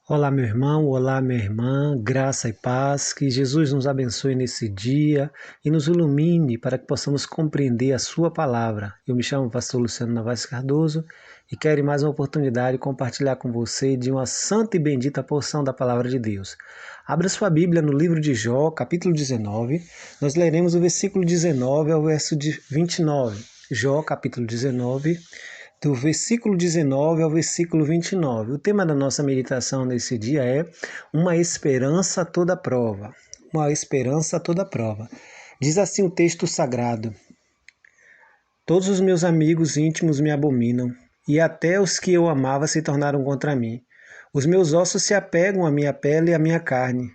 Olá, meu irmão, olá, minha irmã, graça e paz, que Jesus nos abençoe nesse dia e nos ilumine para que possamos compreender a Sua palavra. Eu me chamo Pastor Luciano Novaes Cardoso e quero em mais uma oportunidade compartilhar com você de uma santa e bendita porção da palavra de Deus. Abra sua Bíblia no livro de Jó, capítulo 19, nós leremos o versículo 19 ao verso 29. Jó, capítulo 19, do versículo 19 ao versículo 29. O tema da nossa meditação nesse dia é uma esperança a toda prova. Uma esperança a toda prova. Diz assim o texto sagrado: Todos os meus amigos íntimos me abominam, e até os que eu amava se tornaram contra mim. Os meus ossos se apegam à minha pele e à minha carne,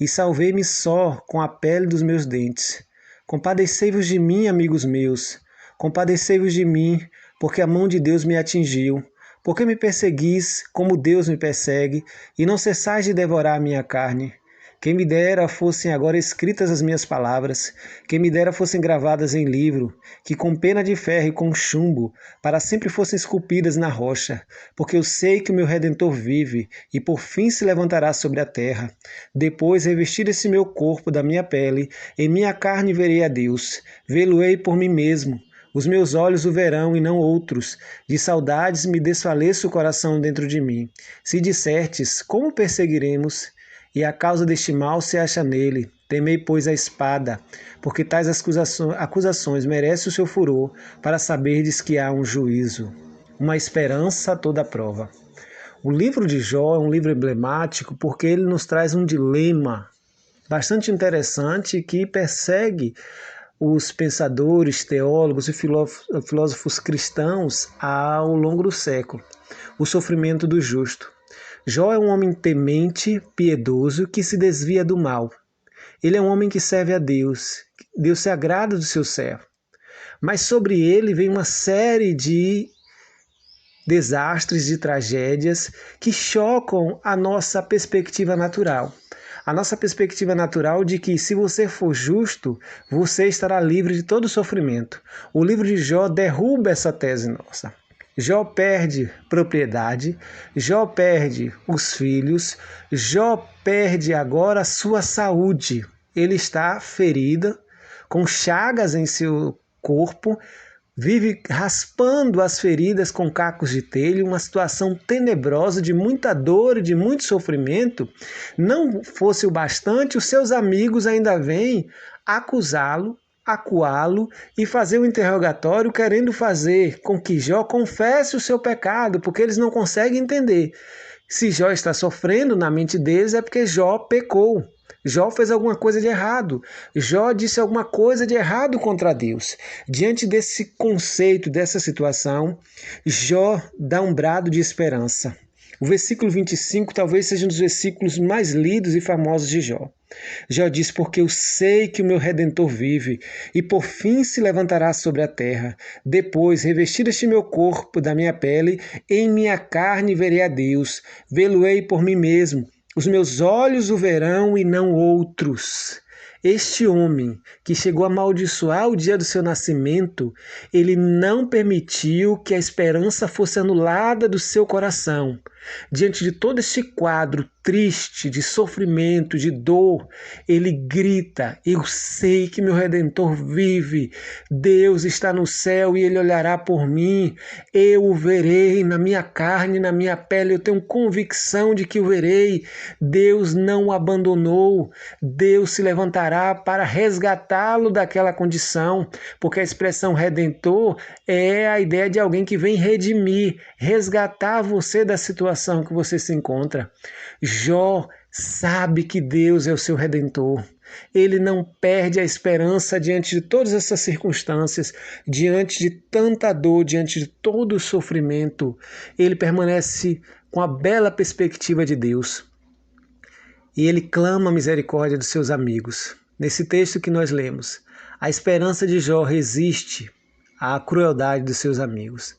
e salvei-me só com a pele dos meus dentes. Compadecei-vos de mim, amigos meus, compadecei-vos de mim, porque a mão de Deus me atingiu. Porque me perseguis, como Deus me persegue, e não cessais de devorar a minha carne? Quem me dera fossem agora escritas as minhas palavras, quem me dera fossem gravadas em livro, que com pena de ferro e com chumbo, para sempre fossem esculpidas na rocha, porque eu sei que o meu Redentor vive, e por fim se levantará sobre a terra. Depois, revestir esse meu corpo da minha pele, em minha carne verei a Deus, vê-lo-ei por mim mesmo. Os meus olhos o verão e não outros. De saudades me desfaleça o coração dentro de mim. Se dissertes, como perseguiremos? E a causa deste mal se acha nele. Temei, pois, a espada, porque tais acusações merecem o seu furor, para saberdes que há um juízo. Uma esperança a toda prova. O livro de Jó é um livro emblemático porque ele nos traz um dilema bastante interessante que persegue os pensadores, teólogos e filósofos cristãos ao longo do século. O sofrimento do justo. Jó é um homem temente, piedoso, que se desvia do mal. Ele é um homem que serve a Deus. Deus se agrada do seu servo. Mas sobre ele vem uma série de desastres, de tragédias que chocam a nossa perspectiva natural. A nossa perspectiva natural de que se você for justo, você estará livre de todo sofrimento. O livro de Jó derruba essa tese nossa. Jó perde propriedade, Jó perde os filhos, Jó perde agora a sua saúde. Ele está ferido, com chagas em seu corpo, vive raspando as feridas com cacos de telha, uma situação tenebrosa de muita dor e de muito sofrimento. Não fosse o bastante, os seus amigos ainda vêm acusá-lo, acuá-lo e fazer o interrogatório, querendo fazer com que Jó confesse o seu pecado, porque eles não conseguem entender. Se Jó está sofrendo, na mente deles é porque Jó pecou. Jó fez alguma coisa de errado. Jó disse alguma coisa de errado contra Deus. Diante desse conceito, dessa situação, Jó dá um brado de esperança. O versículo 25 talvez seja um dos versículos mais lidos e famosos de Jó. Jó diz: porque eu sei que o meu Redentor vive, e por fim se levantará sobre a terra. Depois, revestir este meu corpo da minha pele, em minha carne verei a Deus, vê-lo-ei por mim mesmo. Os meus olhos o verão e não outros. Este homem que chegou a amaldiçoar o dia do seu nascimento, ele não permitiu que a esperança fosse anulada do seu coração. Diante de todo este quadro triste, de sofrimento, de dor, ele grita: eu sei que meu Redentor vive, Deus está no céu e ele olhará por mim, eu o verei na minha carne, na minha pele, eu tenho convicção de que o verei. Deus não o abandonou, Deus se levantará para resgatá-lo daquela condição, porque a expressão Redentor é a ideia de alguém que vem redimir, resgatar você da situação que você se encontra. Jó sabe que Deus é o seu Redentor. Ele não perde a esperança diante de todas essas circunstâncias, diante de tanta dor, diante de todo o sofrimento. Ele permanece com a bela perspectiva de Deus. E ele clama a misericórdia dos seus amigos. Nesse texto que nós lemos, a esperança de Jó resiste à crueldade dos seus amigos.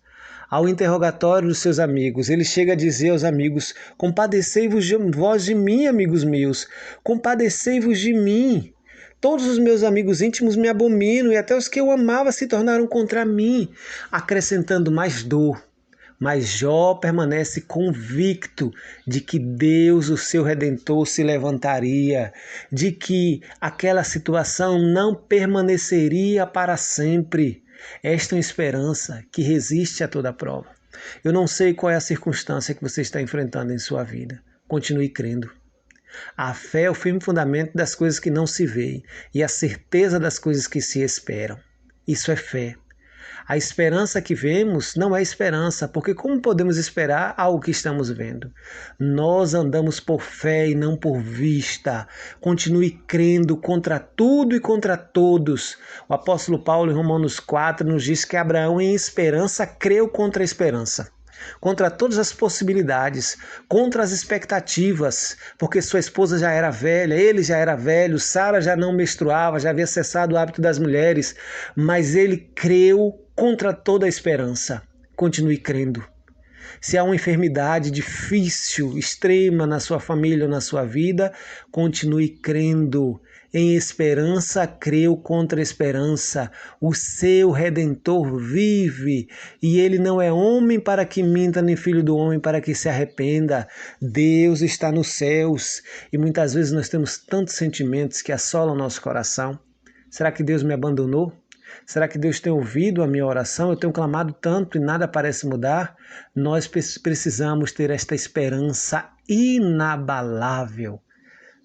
Ao interrogatório dos seus amigos, ele chega a dizer aos amigos: compadecei-vos vós de mim, amigos meus, compadecei-vos de mim. Todos os meus amigos íntimos me abominam, e até os que eu amava se tornaram contra mim, acrescentando mais dor, Mas Jó permanece convicto de que Deus, o seu Redentor, se levantaria, de que aquela situação não permaneceria para sempre. Esta é uma esperança que resiste a toda prova. Eu não sei qual é a circunstância que você está enfrentando em sua vida. Continue crendo. A fé é o firme fundamento das coisas que não se veem e a certeza das coisas que se esperam. Isso é fé. A esperança que vemos não é esperança, porque como podemos esperar algo que estamos vendo? Nós andamos por fé e não por vista. Continue crendo contra tudo e contra todos. O apóstolo Paulo, em Romanos 4, nos diz que Abraão, em esperança, creu contra a esperança. Contra todas as possibilidades, contra as expectativas, porque sua esposa já era velha, ele já era velho, Sara já não menstruava, já havia cessado o hábito das mulheres, mas ele creu contra toda a esperança. Continue crendo. Se há uma enfermidade difícil, extrema na sua família ou na sua vida, continue crendo. Em esperança, creu contra a esperança. O seu Redentor vive, e ele não é homem para que minta, nem filho do homem para que se arrependa. Deus está nos céus, e muitas vezes nós temos tantos sentimentos que assolam nosso coração. Será que Deus me abandonou? Será que Deus tem ouvido a minha oração? Eu tenho clamado tanto e nada parece mudar? Nós precisamos ter esta esperança inabalável.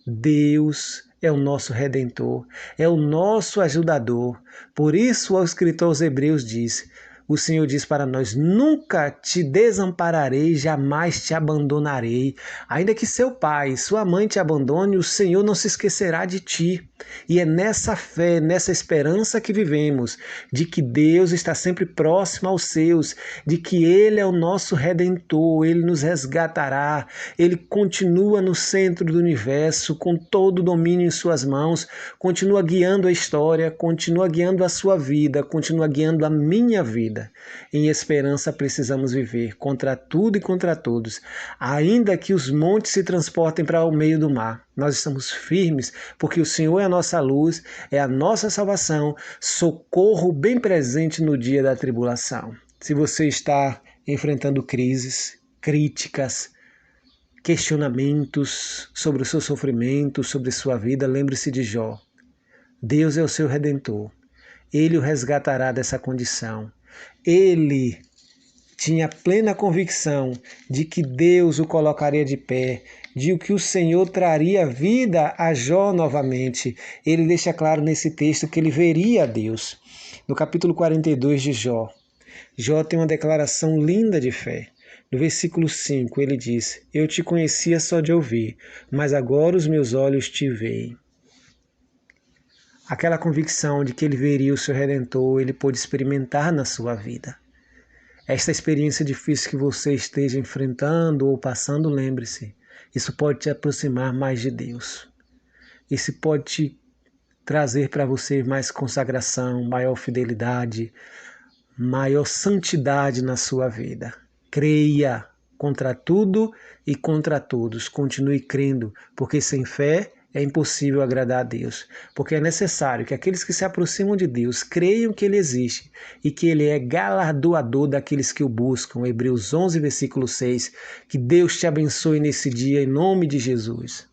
Deus é o nosso Redentor, é o nosso ajudador. Por isso o escritor aos Hebreus diz, o Senhor diz para nós, nunca te desampararei, jamais te abandonarei. Ainda que seu pai, sua mãe te abandone, o Senhor não se esquecerá de ti. E é nessa fé, nessa esperança que vivemos, de que Deus está sempre próximo aos seus, de que Ele é o nosso Redentor, Ele nos resgatará, Ele continua no centro do universo, com todo o domínio em suas mãos, continua guiando a história, continua guiando a sua vida, continua guiando a minha vida. Em esperança precisamos viver, contra tudo e contra todos, ainda que os montes se transportem para o meio do mar. Nós estamos firmes, porque o Senhor é a nossa luz, é a nossa salvação, socorro bem presente no dia da tribulação. Se você está enfrentando crises, críticas, questionamentos sobre o seu sofrimento, sobre sua vida, lembre-se de Jó. Deus é o seu Redentor. Ele o resgatará dessa condição. Ele tinha plena convicção de que Deus o colocaria de pé, de que o Senhor traria vida a Jó novamente. Ele deixa claro nesse texto que ele veria a Deus. No capítulo 42 de Jó, Jó tem uma declaração linda de fé. No versículo 5 ele diz, eu te conhecia só de ouvir, mas agora os meus olhos te veem. Aquela convicção de que ele veria o seu Redentor, ele pôde experimentar na sua vida. Esta experiência difícil que você esteja enfrentando ou passando, lembre-se, isso pode te aproximar mais de Deus. Isso pode te trazer para você mais consagração, maior fidelidade, maior santidade na sua vida. Creia contra tudo e contra todos. Continue crendo, porque sem fé é impossível agradar a Deus, porque é necessário que aqueles que se aproximam de Deus creiam que Ele existe e que Ele é galardoador daqueles que o buscam. Hebreus 11, versículo 6. Que Deus te abençoe nesse dia, em nome de Jesus.